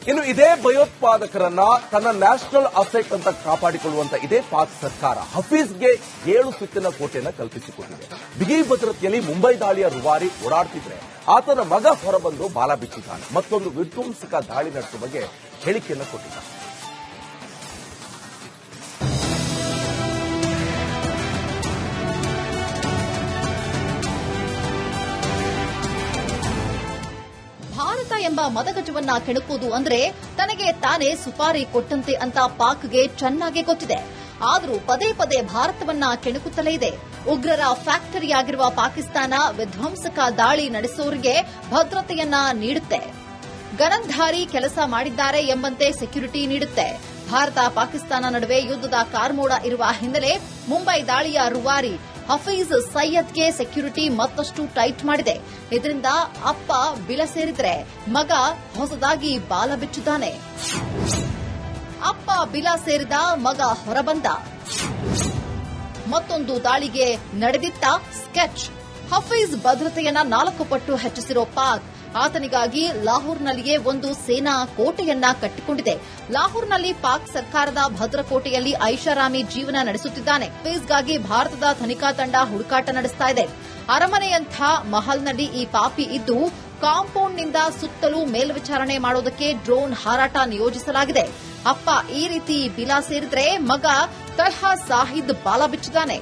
ಇನ್ನು ಇದೇ ಭಯೋತ್ಪಾದಕರನ್ನ ತನ್ನ ನ್ಯಾಷನಲ್ ಅಸೆಟ್ ಅಂತ ಕಾಪಾಡಿಕೊಳ್ಳುವಂತ ಇದೇ ಪಾಕ್ ಸರ್ಕಾರ ಹಫೀಜ್ಗೆ 7 ಸುತ್ತಿನ ಕೋಟೆಯನ್ನು ಕಲ್ಪಿಸಿಕೊಟ್ಟಿದೆ. ಬಿಗಿ ಭದ್ರತೆಯಲ್ಲಿ ಮುಂಬೈ ದಾಳಿಯ ರೂವಾರಿ ಓಡಾಡ್ತಿದ್ರೆ ಆತನ ಮಗ ಹೊರಬಂದು ಬಾಲ ಬಿಚ್ಚಿದ್ದಾನೆ. ಮತ್ತೊಂದು ವಿಧ್ವಂಸಕ ದಾಳಿ ನಡೆಸುವ ಬಗ್ಗೆ ಹೇಳಿಕೆಯನ್ನು ಕೊಟ್ಟಿದ್ದಾನೆ. ಭಾರತ ಎಂಬ ಮದಗಜವನ್ನ ಕೆಣಕುವುದು ಅಂದ್ರೆ ತನಗೆ ತಾನೇ ಸುಪಾರಿ ಕೊಟ್ಟಂತೆ ಅಂತ ಪಾಕ್ಗೆ ಚೆನ್ನಾಗಿ ಗೊತ್ತಿದೆ. ಆದರೂ ಪದೇ ಪದೇ ಭಾರತವನ್ನ ಕೆಣಕುತ್ತಲೇ ಇದೆ. ಉಗ್ರರ ಫ್ಯಾಕ್ಟರಿಯಾಗಿರುವ ಪಾಕಿಸ್ತಾನ ವಿಧ್ವಂಸಕ ದಾಳಿ ನಡೆಸೋರಿಗೆ ಭದ್ರತೆಯನ್ನ ನೀಡುತ್ತೆ. ಗನಂಧಾರಿ ಕೆಲಸ ಮಾಡಿದ್ದಾರೆ ಎಂಬಂತೆ ಸೆಕ್ಯೂರಿಟಿ ನೀಡುತ್ತೆ. ಭಾರತ ಪಾಕಿಸ್ತಾನ ನಡುವೆ ಯುದ್ಧದ ಕಾರ್ಮೋಡ ಇರುವ ಹಿನ್ನೆಲೆ ಮುಂಬೈ ದಾಳಿಯ ರೂವಾರಿ ಹಫೀಜ್ ಸೈಯದ್ಗೆ ಸೆಕ್ಯೂರಿಟಿ ಮತ್ತಷ್ಟು ಟೈಟ್ ಮಾಡಿದೆ. ಇದರಿಂದ ಅಪ್ಪ ಬಿಲ ಸೇರಿದ್ರೆ ಮಗ ಹೊಸದಾಗಿ ಬಾಲ ಬಿಚ್ಚಿದ್ದಾನೆ. ಅಪ್ಪ ಬಿಲ ಸೇರಿದ, ಮಗ ಹೊರಬಂದ. ಮತ್ತೊಂದು ದಾಳಿಗೆ ನಡೆದಿತ್ತ ಸ್ಕೆಚ್. ಹಫೀಜ್ ಭದ್ರತೆಯನ್ನ 4 ಪಟ್ಟು ಹೆಚ್ಚಿಸಿರೋ ಪಾಕ್ ಆತನಿಗಾಗಿ ಲಾಹೋರ್ನಲ್ಲಿಯೇ ಒಂದು ಸೇನಾ ಕೋಟೆಯನ್ನ ಕಟ್ಟಿಕೊಂಡಿದೆ. ಲಾಹೋರ್ನಲ್ಲಿ ಪಾಕ್ ಸರ್ಕಾರದ ಭದ್ರಕೋಟೆಯಲ್ಲಿ ಐಷಾರಾಮಿ ಜೀವನ ನಡೆಸುತ್ತಿದ್ದಾನೆ. ಹಫೀಜ್ಗಾಗಿ ಭಾರತದ ತನಿಖಾ ತಂಡ ಹುಡುಕಾಟ ನಡೆಸ್ತಾ ಇದೆ. ಅರಮನೆಯಂಥ ಮಹಲ್ನಲ್ಲಿ ಈ ಪಾಪಿ ಇದ್ದು ಕಾಂಪೌಂಡ್ನಿಂದ ಸುತ್ತಲೂ ಮೇಲ್ವಿಚಾರಣೆ ಮಾಡೋದಕ್ಕೆ ಡ್ರೋನ್ ಹಾರಾಟ ನಿಯೋಜಿಸಲಾಗಿದೆ. ಅಪ್ಪ ಈ ರೀತಿ ಬಿಲ ಸೇರಿದ್ರೆ ಮಗ ತಲ್ಹಾ ಸಾಹಿದ್ ಬಾಲ ಬಿಚ್ಚಿದ್ದಾನೆ.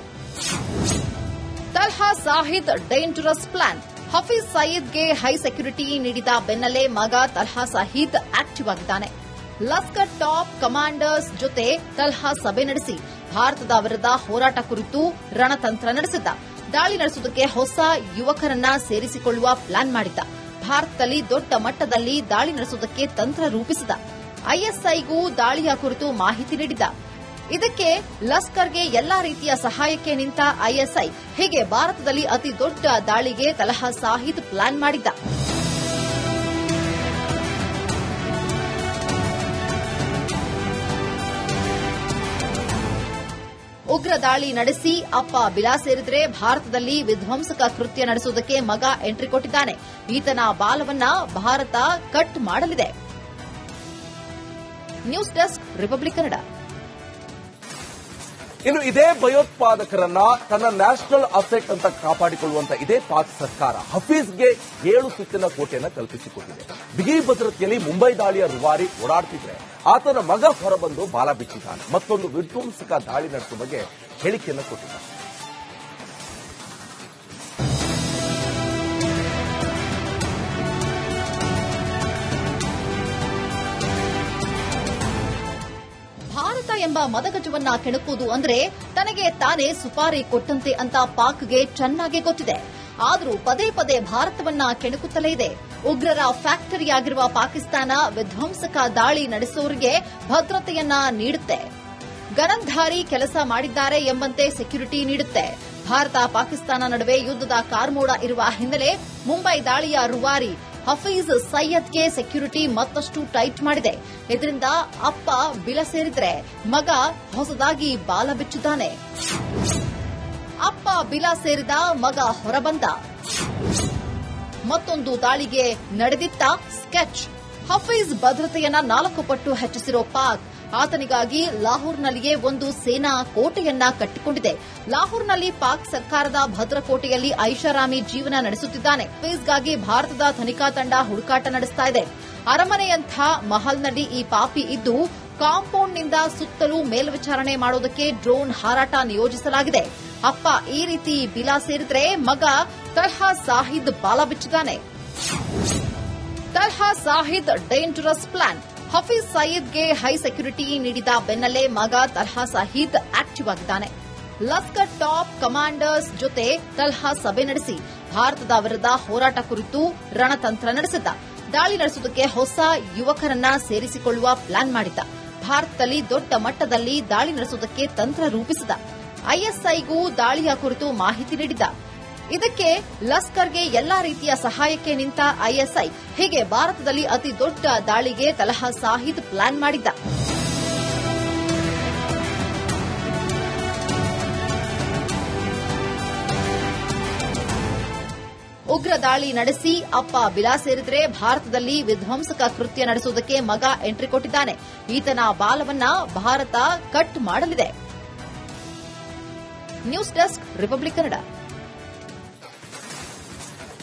Talha Saeed dangerous plan. ಹಫೀಜ್ ಸಯೀದ್ಗೆ ಹೈ ಸೆಕ್ಯೂರಿಟಿ ನೀಡಿದ ಬೆನ್ನಲ್ಲೇ ಮಗ ತಲ್ಹಾ ಸಾಹಿದ್ ಆಕ್ಟಿವ್ ಆಗಿದ್ದಾನೆ. ಲಷ್ಕರ್ ಟಾಪ್ ಕಮಾಂಡರ್ಸ್ ಜೊತೆ ತಲ್ಹಾ ಸಭೆ ನಡೆಸಿ ಭಾರತದ ವಿರುದ್ಧ ಹೋರಾಟ ಕುರಿತು ರಣತಂತ್ರ ನಡೆಸಿದ್ದ. ದಾಳಿ ನಡೆಸುವುದಕ್ಕೆ ಹೊಸ ಯುವಕರನ್ನ ಸೇರಿಸಿಕೊಳ್ಳುವ ಪ್ಲಾನ್ ಮಾಡಿದ್ದ. ಭಾರತದಲ್ಲಿ ದೊಡ್ಡ ಮಟ್ಟದಲ್ಲಿ ದಾಳಿ ನಡೆಸುವುದಕ್ಕೆ ತಂತ್ರ ರೂಪಿಸಿದ. ಐಎಸ್ಐಗೂ ದಾಳಿಯ ಕುರಿತು ಮಾಹಿತಿ ನೀಡಿದ್ದ. ಇದಕ್ಕೆ ಲಷ್ಕರ್ಗೆ ಎಲ್ಲಾ ರೀತಿಯ ಸಹಾಯಕ್ಕೆ ನಿಂತ ಐಎಸ್ಐ. ಹೀಗೆ ಭಾರತದಲ್ಲಿ ಅತಿ ದೊಡ್ಡ ದಾಳಿಗೆ ತಲ್ಹಾ ಸಾಹಿದ್ ಪ್ಲಾನ್ ಮಾಡಿದ್ದ. ಉಗ್ರ ದಾಳಿ ನಡೆಸಿ ಅಪ್ಪ ಬಿಲ ಸೇರಿದ್ರೆ ಭಾರತದಲ್ಲಿ ವಿಧ್ವಂಸಕ ಕೃತ್ಯ ನಡೆಸುವುದಕ್ಕೆ ಮಗ ಎಂಟ್ರಿ ಕೊಟ್ಟಿದ್ದಾನೆ. ಈತನ ಬಾಲವನ್ನ ಭಾರತ ಕಟ್ ಮಾಡಲಿದೆ. News desk republic Kannada. ಇನ್ನು ಇದೇ ಭಯೋತ್ಪಾದಕರನ್ನ ತನ್ನ ನ್ಯಾಷನಲ್ ಅಸೆಟ್ ಅಂತ ಕಾಪಾಡಿಕೊಳ್ಳುವಂತ ಇದೇ ಪಾಕ್ ಸರ್ಕಾರ ಹಫೀಜ್ಗೆ 7 ಸುತ್ತಿನ ಕೋಟೆಯನ್ನು ಕಲ್ಪಿಸಿಕೊಟ್ಟಿದೆ. ಬಿಗಿ ಭದ್ರತೆಯಲ್ಲಿ ಮುಂಬೈ ದಾಳಿಯ ರೂವಾರಿ ಓಡಾಡ್ತಿದ್ರೆ ಆತನ ಮಗ ಹೊರಬಂದು ಬಾಲ ಬಿಚ್ಚಿದ್ದಾನೆ. ಮತ್ತೊಂದು ವಿಧ್ವಂಸಕ ದಾಳಿ ನಡೆಸುವ ಬಗ್ಗೆ ಹೇಳಿಕೆಯನ್ನು ಕೊಟ್ಟಿದ್ದಾನೆ. ಭಾರತ ಎಂಬ ಮದಗಜವನ್ನ ಕೆಣಕುವುದು ಅಂದ್ರೆ ತನಗೆ ತಾನೇ ಸುಪಾರಿ ಕೊಟ್ಟಂತೆ ಅಂತ ಪಾಕ್ಗೆ ಚೆನ್ನಾಗಿ ಗೊತ್ತಿದೆ. ಆದರೂ ಪದೇ ಪದೇ ಭಾರತವನ್ನ ಕೆಣಕುತ್ತಲೇ ಇದೆ. ಉಗ್ರರ ಫ್ಯಾಕ್ಟರಿಯಾಗಿರುವ ಪಾಕಿಸ್ತಾನ ವಿಧ್ವಂಸಕ ದಾಳಿ ನಡೆಸೋರಿಗೆ ಭದ್ರತೆಯನ್ನ ನೀಡುತ್ತೆ. ಗನಂಧಾರಿ ಕೆಲಸ ಮಾಡಿದ್ದಾರೆ ಎಂಬಂತೆ ಸೆಕ್ಯೂರಿಟಿ ನೀಡುತ್ತೆ. ಭಾರತ ಪಾಕಿಸ್ತಾನ ನಡುವೆ ಯುದ್ಧದ ಕಾರ್ಮೋಡ ಇರುವ ಹಿನ್ನೆಲೆ ಮುಂಬೈ ದಾಳಿಯ ರೂವಾರಿ ಹಫೀಜ್ ಸೈಯದ್ಗೆ ಸೆಕ್ಯೂರಿಟಿ ಮತ್ತಷ್ಟು ಟೈಟ್ ಮಾಡಿದೆ. ಇದರಿಂದ ಅಪ್ಪ ಬಿಲ ಸೇರಿದ್ರೆ ಮಗ ಹೊಸದಾಗಿ ಬಾಲ ಬಿಚ್ಚಿದ್ದಾನೆ. ಅಪ್ಪ ಬಿಲ ಸೇರಿದ, ಮಗ ಹೊರಬಂದ. ಮತ್ತೊಂದು ದಾಳಿಗೆ ನಡೆದಿತ್ತ ಸ್ಕೆಚ್. ಹಫೀಜ್ ಭದ್ರತೆಯನ್ನ 4 ಪಟ್ಟು ಹೆಚ್ಚಿಸಿರೋ ಪಾಕ್ ಆತನಿಗಾಗಿ ಲಾಹೋರ್ನಲ್ಲಿಯೇ ಒಂದು ಸೇನಾ ಕೋಟೆಯನ್ನ ಕಟ್ಟಿಕೊಂಡಿದೆ. ಲಾಹೋರ್ನಲ್ಲಿ ಪಾಕ್ ಸರ್ಕಾರದ ಭದ್ರಕೋಟೆಯಲ್ಲಿ ಐಷಾರಾಮಿ ಜೀವನ ನಡೆಸುತ್ತಿದ್ದಾನೆ. ಹಫೀಜ್ಗಾಗಿ ಭಾರತದ ತನಿಖಾ ತಂಡ ಹುಡುಕಾಟ ನಡೆಸ್ತಾ ಇದೆ. ಅರಮನೆಯಂಥ ಮಹಲ್ನಲ್ಲಿ ಈ ಪಾಪಿ ಇದ್ದು ಕಾಂಪೌಂಡ್ನಿಂದ ಸುತ್ತಲೂ ಮೇಲ್ವಿಚಾರಣೆ ಮಾಡೋದಕ್ಕೆ ಡ್ರೋನ್ ಹಾರಾಟ ನಿಯೋಜಿಸಲಾಗಿದೆ. ಅಪ್ಪ ಈ ರೀತಿ ಬಿಲ ಸೇರಿದ್ರೆ ಮಗ ತಲ್ಹಾ ಸಾಹಿದ್ ಬಾಲ ಬಿಚ್ಚಿದ್ದಾನೆ. Talha Saeed dangerous plan. ಹಫೀಜ್ ಸಯೀದ್ಗೆ ಹೈ ಸೆಕ್ಯೂರಿಟಿ ನೀಡಿದ ಬೆನ್ನಲ್ಲೇ ಮಗ ತಲ್ಹಾ ಸಾಹಿದ್ ಆಕ್ಟಿವ್ ಆಗಿದ್ದಾನೆ. ಲಷ್ಕರ್ ಟಾಪ್ ಕಮಾಂಡರ್ಸ್ ಜೊತೆ ತಲ್ಹಾ ಸಭೆ ನಡೆಸಿ ಭಾರತದ ವಿರುದ್ಧ ಹೋರಾಟ ಕುರಿತು ರಣತಂತ್ರ ನಡೆಸಿದ್ದ. ದಾಳಿ ನಡೆಸುವುದಕ್ಕೆ ಹೊಸ ಯುವಕರನ್ನ ಸೇರಿಸಿಕೊಳ್ಳುವ ಪ್ಲಾನ್ ಮಾಡಿದ್ದ. ಭಾರತದಲ್ಲಿ ದೊಡ್ಡ ಮಟ್ಟದಲ್ಲಿ ದಾಳಿ ನಡೆಸುವುದಕ್ಕೆ ತಂತ್ರ ರೂಪಿಸಿದ. ಐಎಸ್ಐಗೂ ದಾಳಿಯ ಕುರಿತು ಮಾಹಿತಿ ನೀಡಿದ್ದ. ಇದಕ್ಕೆ ಲಷ್ಕರ್ಗೆ ಎಲ್ಲಾ ರೀತಿಯ ಸಹಾಯಕ್ಕೆ ನಿಂತ ಐಎಸ್ಐ. ಹೀಗೆ ಭಾರತದಲ್ಲಿ ಅತಿ ದೊಡ್ಡ ದಾಳಿಗೆ ತಲ್ಹಾ ಸಾಹಿದ್ ಪ್ಲಾನ್ ಮಾಡಿದ್ದ. ಉಗ್ರ ದಾಳಿ ನಡೆಸಿ ಅಪ್ಪ ಬಿಲಾ ಸೇರಿದ್ರೆ ಭಾರತದಲ್ಲಿ ವಿಧ್ವಂಸಕ ಕೃತ್ಯ ನಡೆಸುವುದಕ್ಕೆ ಮಗ ಎಂಟ್ರಿ ಕೊಟ್ಟಿದ್ದಾನೆ. ಈತನ ಬಾಲವನ್ನ ಭಾರತ ಕಟ್ ಮಾಡಲಿದೆ. News desk republic Kannada.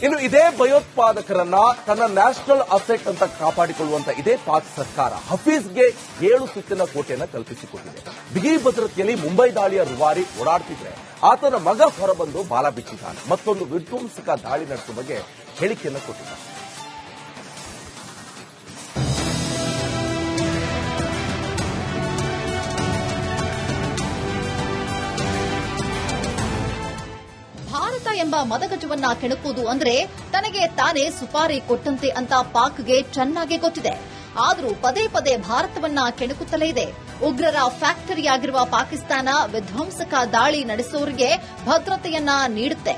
ಇನ್ನು ಇದೇ ಭಯೋತ್ಪಾದಕರನ್ನ ತನ್ನ ನ್ಯಾಷನಲ್ ಅಸೆಟ್ ಅಂತ ಕಾಪಾಡಿಕೊಳ್ಳುವಂತ ಇದೇ ಪಾಕ್ ಸರ್ಕಾರ ಹಫೀಜ್ಗೆ 7 ಸುತ್ತಿನ ಕೋಟೆಯನ್ನು ಕಲ್ಪಿಸಿಕೊಟ್ಟಿದೆ. ಬಿಗಿ ಭದ್ರತೆಯಲ್ಲಿ ಮುಂಬೈ ದಾಳಿಯ ರೂವಾರಿ ಓಡಾಡ್ತಿದ್ರೆ ಆತನ ಮಗ ಹೊರಬಂದು ಬಾಲ ಬಿಚ್ಚಿದ್ದಾನೆ. ಮತ್ತೊಂದು ವಿಧ್ವಂಸಕ ದಾಳಿ ನಡೆಸುವ ಬಗ್ಗೆ ಹೇಳಿಕೆಯನ್ನು ಕೊಟ್ಟಿದ್ದಾನೆ. ಭಾರತ ಎಂಬ ಮದಗಜವನ್ನ ಕೆಣಕುವುದು ಅಂದ್ರೆ ತನಗೆ ತಾನೇ ಸುಪಾರಿ ಕೊಟ್ಟಂತೆ ಅಂತ ಪಾಕ್ಗೆ ಚೆನ್ನಾಗಿ ಗೊತ್ತಿದೆ. ಆದರೂ ಪದೇ ಪದೇ ಭಾರತವನ್ನ ಕೆಣಕುತ್ತಲೇ ಇದೆ. ಉಗ್ರರ ಫ್ಯಾಕ್ಟರಿಯಾಗಿರುವ ಪಾಕಿಸ್ತಾನ ವಿಧ್ವಂಸಕ ದಾಳಿ ನಡೆಸುವವರಿಗೆ ಭದ್ರತೆಯನ್ನ ನೀಡುತ್ತೆ.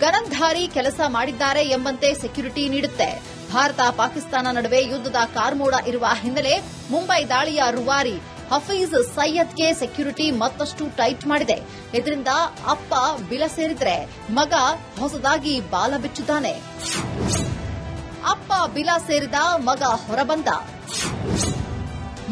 ಗನಂಧಾರಿ ಕೆಲಸ ಮಾಡಿದ್ದಾರೆ ಎಂಬಂತೆ ಸೆಕ್ಯೂರಿಟಿ ನೀಡುತ್ತೆ. ಭಾರತ ಪಾಕಿಸ್ತಾನ ನಡುವೆ ಯುದ್ಧದ ಕಾರ್ಮೋಡ ಇರುವ ಹಿನ್ನೆಲೆ ಮುಂಬೈ ದಾಳಿಯ ರೂವಾರಿ ಹಫೀಜ್ ಸೈಯದ್ಗೆ ಸೆಕ್ಯೂರಿಟಿ ಮತ್ತಷ್ಟು ಟೈಟ್ ಮಾಡಿದೆ. ಇದರಿಂದ ಅಪ್ಪ ಬಿಲ ಸೇರಿದ್ರೆ ಮಗ ಹೊಸದಾಗಿ ಬಾಲ ಬಿಚ್ಚಿದ್ದಾನೆ. ಅಪ್ಪ ಬಿಲ ಸೇರಿದ ಮಗ ಹೊರಬಂದ.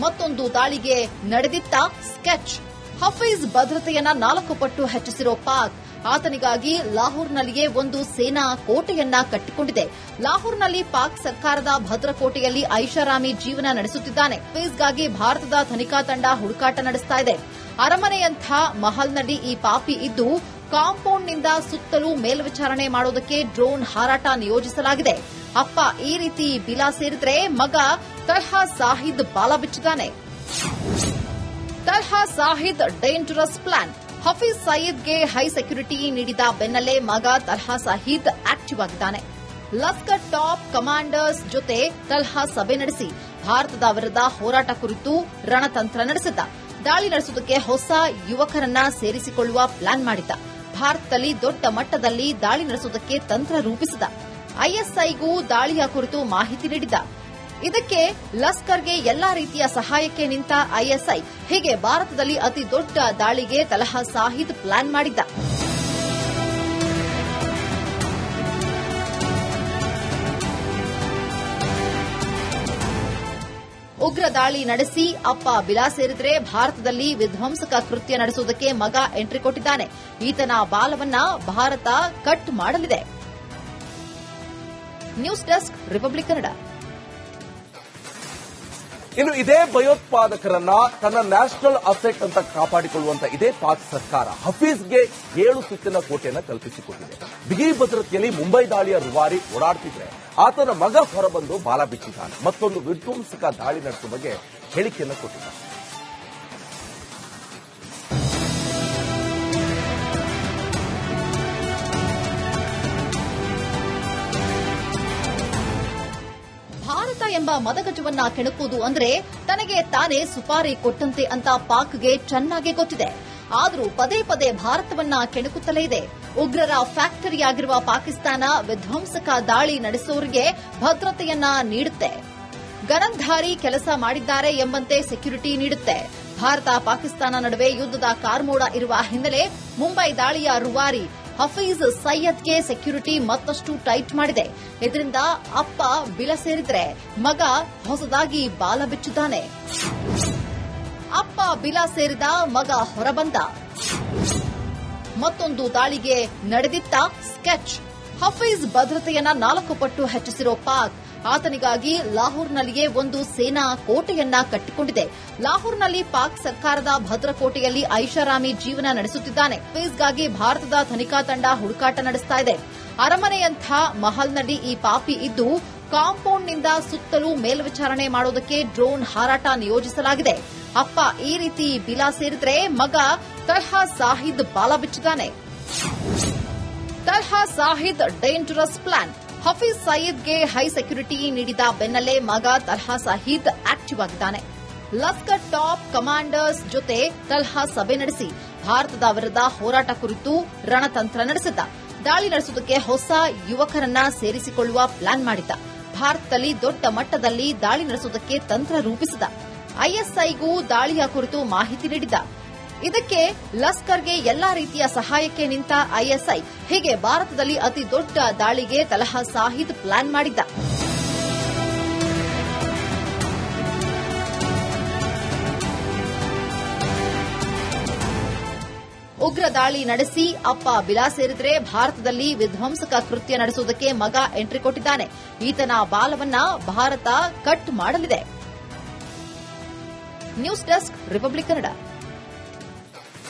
ಮತ್ತೊಂದು ದಾಳಿಗೆ ನಡೆದಿತ್ತ ಸ್ಕೆಚ್. ಹಫೀಜ್ ಭದ್ರತೆಯನ್ನ 4 ಪಟ್ಟು ಹೆಚ್ಚಿಸಿರೋ ಪಾಕ್ ಆತನಿಗಾಗಿ ಲಾಹೋರ್ನಲ್ಲಿಯೇ ಒಂದು ಸೇನಾ ಕೋಟೆಯನ್ನ ಕಟ್ಟಿಕೊಂಡಿದೆ. ಲಾಹೋರ್ನಲ್ಲಿ ಪಾಕ್ ಸರ್ಕಾರದ ಭದ್ರಕೋಟೆಯಲ್ಲಿ ಐಷಾರಾಮಿ ಜೀವನ ನಡೆಸುತ್ತಿದ್ದಾನೆ. ಹಫೀಜ್ಗಾಗಿ ಭಾರತದ ತನಿಖಾ ತಂಡ ಹುಡುಕಾಟ ನಡೆಸ್ತಾ ಇದೆ. ಅರಮನೆಯಂಥ ಮಹಲ್ನಲ್ಲಿ ಈ ಪಾಪಿ ಇದ್ದು ಕಾಂಪೌಂಡ್ನಿಂದ ಸುತ್ತಲೂ ಮೇಲ್ವಿಚಾರಣೆ ಮಾಡೋದಕ್ಕೆ ಡ್ರೋನ್ ಹಾರಾಟ ನಿಯೋಜಿಸಲಾಗಿದೆ. ಅಪ್ಪ ಈ ರೀತಿ ಬಿಲಾ ಸೇರಿದ್ರೆ ಮಗ ತಲ್ಹಾ ಸಾಹಿದ್ ಬಾಲ ಬಿಚ್ಚಿದ್ದಾನೆ. Talha Saeed dangerous plan. ಹಫೀಜ್ ಸಯೀದ್ಗೆ ಹೈ ಸೆಕ್ಯೂರಿಟಿ ನೀಡಿದ ಬೆನ್ನಲ್ಲೇ ಮಗ ತಲ್ಹಾ ಸಾಹಿದ್ ಆಕ್ಟಿವ್ ಆಗಿದ್ದಾನೆ. ಲಷ್ಕರ್ ಟಾಪ್ ಕಮಾಂಡರ್ಸ್ ಜೊತೆ ತಲ್ಹಾ ಸಭೆ ನಡೆಸಿ ಭಾರತದ ವಿರುದ್ಧ ಹೋರಾಟ ಕುರಿತು ರಣತಂತ್ರ ನಡೆಸಿದ್ದ. ದಾಳಿ ನಡೆಸುವುದಕ್ಕೆ ಹೊಸ ಯುವಕರನ್ನ ಸೇರಿಸಿಕೊಳ್ಳುವ ಪ್ಲಾನ್ ಮಾಡಿದ್ದ. ಭಾರತದಲ್ಲಿ ದೊಡ್ಡ ಮಟ್ಟದಲ್ಲಿ ದಾಳಿ ನಡೆಸುವುದಕ್ಕೆ ತಂತ್ರ ರೂಪಿಸಿದ. ಐಎಸ್ಐಗೂ ದಾಳಿಯ ಕುರಿತು ಮಾಹಿತಿ ನೀಡಿದ್ದ. ಇದಕ್ಕೆ ಲಷ್ಕರ್ಗೆ ಎಲ್ಲಾ ರೀತಿಯ ಸಹಾಯಕ್ಕೆ ನಿಂತ ಐಎಸ್ಐ. ಹೀಗೆ ಭಾರತದಲ್ಲಿ ಅತಿ ದೊಡ್ಡ ದಾಳಿಗೆ ತಲ್ಹಾ ಸಾಹಿದ್ ಪ್ಲಾನ್ ಮಾಡಿದ್ದ. ಉಗ್ರ ದಾಳಿ ನಡೆಸಿ ಅಪ್ಪ ಬಿಲಾ ಸೇರಿದ್ರೆ ಭಾರತದಲ್ಲಿ ವಿಧ್ವಂಸಕ ಕೃತ್ಯ ನಡೆಸುವುದಕ್ಕೆ ಮಗ ಎಂಟ್ರಿ ಕೊಟ್ಟಿದ್ದಾನೆ. ಈತನ ಬಾಲವನ್ನ ಭಾರತ ಕಟ್ ಮಾಡಲಿದೆ. News desk republic Kannada. ಇನ್ನು ಇದೇ ಭಯೋತ್ಪಾದಕರನ್ನ ತನ್ನ ನ್ಯಾಷನಲ್ ಅಸೆಟ್ ಅಂತ ಕಾಪಾಡಿಕೊಳ್ಳುವಂತ ಇದೇ ಪಾಕ್ ಸರ್ಕಾರ ಹಫೀಜ್ಗೆ 7 ಸುತ್ತಿನ ಕೋಟೆಯನ್ನು ಕಲ್ಪಿಸಿಕೊಟ್ಟಿದೆ. ಬಿಗಿ ಭದ್ರತೆಯಲ್ಲಿ ಮುಂಬೈ ದಾಳಿಯ ರೂವಾರಿ ಓಡಾಡ್ತಿದ್ರೆ ಆತನ ಮಗ ಹೊರಬಂದು ಬಾಲ ಬಿಚ್ಚಿದ್ದಾನೆ. ಮತ್ತೊಂದು ವಿಧ್ವಂಸಕ ದಾಳಿ ನಡೆಸುವ ಬಗ್ಗೆ ಹೇಳಿಕೆಯನ್ನು ಕೊಟ್ಟಿದ್ದಾನೆ. ಭಾರತ ಎಂಬ ಮದಗಜವನ್ನ ಕೆಣಕುವುದು ಅಂದ್ರೆ ತನಗೆ ತಾನೇ ಸುಪಾರಿ ಕೊಟ್ಟಂತೆ ಅಂತ ಪಾಕ್ಗೆ ಚೆನ್ನಾಗಿ ಗೊತ್ತಿದೆ. ಆದರೂ ಪದೇ ಪದೇ ಭಾರತವನ್ನ ಕೆಣಕುತ್ತಲೇ ಇದೆ. ಉಗ್ರರ ಫ್ಯಾಕ್ಟರಿಯಾಗಿರುವ ಪಾಕಿಸ್ತಾನ ವಿಧ್ವಂಸಕ ದಾಳಿ ನಡೆಸುವವರಿಗೆ ಭದ್ರತೆಯನ್ನ ನೀಡುತ್ತೆ. ಗನಂಧಾರಿ ಕೆಲಸ ಮಾಡಿದ್ದಾರೆ ಎಂಬಂತೆ ಸೆಕ್ಯೂರಿಟಿ ನೀಡುತ್ತೆ. ಭಾರತ ಪಾಕಿಸ್ತಾನ ನಡುವೆ ಯುದ್ಧದ ಕಾರ್ಮೋಡ ಇರುವ ಹಿನ್ನೆಲೆ ಮುಂಬೈ ದಾಳಿಯ ರೂವಾರಿ ಹಫೀಜ್ ಸೈಯದ್ಗೆ ಸೆಕ್ಯೂರಿಟಿ ಮತ್ತಷ್ಟು ಟೈಟ್ ಮಾಡಿದೆ. ಇದರಿಂದ ಅಪ್ಪ ಬಿಲ ಸೇರಿದ್ರೆ ಮಗ ಹೊಸದಾಗಿ ಬಾಲ ಬಿಚ್ಚಿದ್ದಾನೆ. ಅಪ್ಪ ಬಿಲ ಸೇರಿದ ಮಗ ಹೊರಬಂದ. ಮತ್ತೊಂದು ದಾಳಿಗೆ ನಡೆದಿತ್ತ ಸ್ಕೆಚ್. ಹಫೀಜ್ ಭದ್ರತೆಯನ್ನ 4 ಪಟ್ಟು ಹೆಚ್ಚಿಸಿರೋ ಪಾಕ್ ಆತನಿಗಾಗಿ ಲಾಹೋರ್ನಲ್ಲಿಯೇ ಒಂದು ಸೇನಾ ಕೋಟೆಯನ್ನ ಕಟ್ಟಿಕೊಂಡಿದೆ. ಲಾಹೋರ್ನಲ್ಲಿ ಪಾಕ್ ಸರ್ಕಾರದ ಭದ್ರಕೋಟೆಯಲ್ಲಿ ಐಷಾರಾಮಿ ಜೀವನ ನಡೆಸುತ್ತಿದ್ದಾನೆ. ಹಫೀಜ್ಗಾಗಿ ಭಾರತದ ತನಿಖಾ ತಂಡ ಹುಡುಕಾಟ ನಡೆಸ್ತಾ ಇದೆ. ಅರಮನೆಯಂಥ ಮಹಲ್ನಲ್ಲಿ ಈ ಪಾಪಿ ಇದ್ದು ಕಾಂಪೌಂಡ್ನಿಂದ ಸುತ್ತಲೂ ಮೇಲ್ವಿಚಾರಣೆ ಮಾಡೋದಕ್ಕೆ ಡ್ರೋನ್ ಹಾರಾಟ ನಿಯೋಜಿಸಲಾಗಿದೆ. ಅಪ್ಪ ಈ ರೀತಿ ಬಿಲಾ ಸೇರಿದ್ರೆ ಮಗ ತಲ್ಹಾ ಸಾಹಿದ್ ಬಾಲ ಬಿಚ್ಚಿದ್ದಾನೆ. Talha Saeed dangerous plan. ಹಫೀಜ್ ಸಯೀದ್ಗೆ ಹೈ ಸೆಕ್ಯೂರಿಟಿ ನೀಡಿದ ಬೆನ್ನಲ್ಲೇ ಮಗ ತಲ್ಹಾ ಸಾಹಿದ್ ಆಕ್ಟಿವ್ ಆಗಿದ್ದಾನೆ. ಲಷ್ಕರ್ ಟಾಪ್ ಕಮಾಂಡರ್ಸ್ ಜೊತೆ ತಲ್ಹಾ ಸಭೆ ನಡೆಸಿ ಭಾರತದ ವಿರುದ್ಧ ಹೋರಾಟ ಕುರಿತು ರಣತಂತ್ರ ನಡೆಸಿದ್ದ. ದಾಳಿ ನಡೆಸುವುದಕ್ಕೆ ಹೊಸ ಯುವಕರನ್ನ ಸೇರಿಸಿಕೊಳ್ಳುವ ಪ್ಲಾನ್ ಮಾಡಿದ್ದ. ಭಾರತದಲ್ಲಿ ದೊಡ್ಡ ಮಟ್ಟದಲ್ಲಿ ದಾಳಿ ನಡೆಸುವುದಕ್ಕೆ ತಂತ್ರ ರೂಪಿಸಿದ. ಐಎಸ್ಐಗೂ ದಾಳಿಯ ಕುರಿತು ಮಾಹಿತಿ ನೀಡಿದ್ದ. ಇದಕ್ಕೆ ಲಸ್ಕರ್ಗೆ ಎಲ್ಲಾ ರೀತಿಯ ಸಹಾಯಕ್ಕೆ ನಿಂತ ಐಎಸ್ಐ ಹೀಗೆ ಭಾರತದಲ್ಲಿ ಅತಿ ದೊಡ್ಡ ದಾಳಿಗೆ ತಲಹಾ ಸಾಹಿದ್ ಪ್ಲಾನ್ ಮಾಡಿದ್ದ. ಉಗ್ರ ದಾಳಿ ನಡೆಸಿ ಅಪ್ಪ ಬಿಲಾ ಸೇರಿದ್ರೆ ಭಾರತದಲ್ಲಿ ವಿಧ್ವಂಸಕ ಕೃತ್ಯ ನಡೆಸುವುದಕ್ಕೆ ಮಗ ಎಂಟ್ರಿ ಕೊಟ್ಟಿದ್ದಾನೆ. ಈತನ ಬಾಲವನ್ನ ಭಾರತ ಕಟ್ ಮಾಡಲಿದೆ. News desk, republic Kannada.